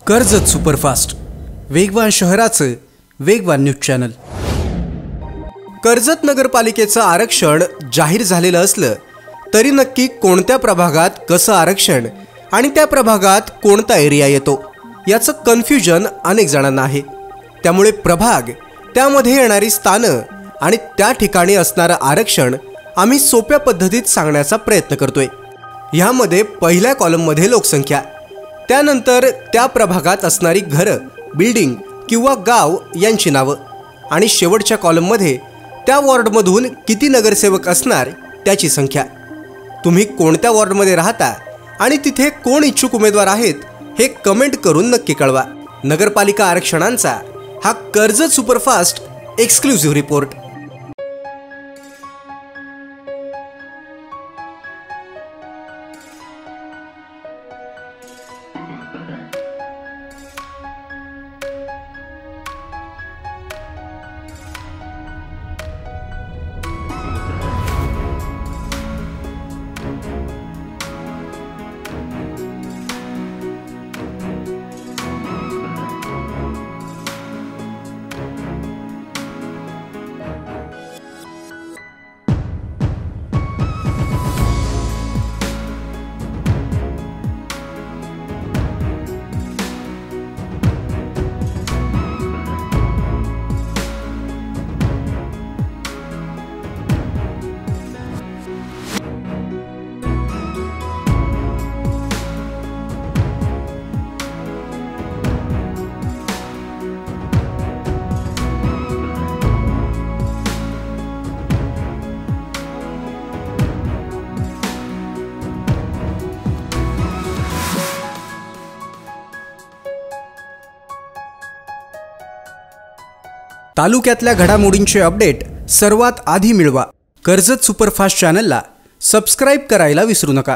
Karjat superfast वेगवान शहराचं वेगवान न्यूज चॅनल। कर्जत नगरपालिकेचं आरक्षण जाहीर झालेलं असलं तरी नक्की कोणत्या प्रभागात कसं आरक्षण आणि त्या प्रभागात कोणता एरिया येतो याचं कन्फ्युजन अनेक जणांना आहे। त्यामुळे प्रभाग, त्यामध्ये येणारी स्थानं आणि त्या ठिकाणी असणारं आरक्षण आम्ही सोप्या पद्धतीत सांगण्याचा प्रयत्न करतोय। यामध्ये पहिल्या कॉलममध्ये लोकसंख्या, त्यानंतर त्या प्रभागात असणारी घरं, बिल्डिंग किंवा गाव यांची नावं आणि शेवटच्या कॉलममध्ये त्या वॉर्डमधून किती नगरसेवक असणार त्याची संख्या। तुम्ही कोणत्या वॉर्डमध्ये राहता आणि तिथे कोण इच्छुक उमेदवार आहेत हे कमेंट करून नक्की कळवा। नगरपालिका आरक्षणांचा हा कर्जत सुपरफास्ट एक्सक्लुझिव्ह रिपोर्ट। तालुक्यातल्या घडामोडींचे अपडेट सर्वात आधी मिळवा। कर्जत सुपरफास्ट चॅनलला सबस्क्राइब करायला विसरू नका।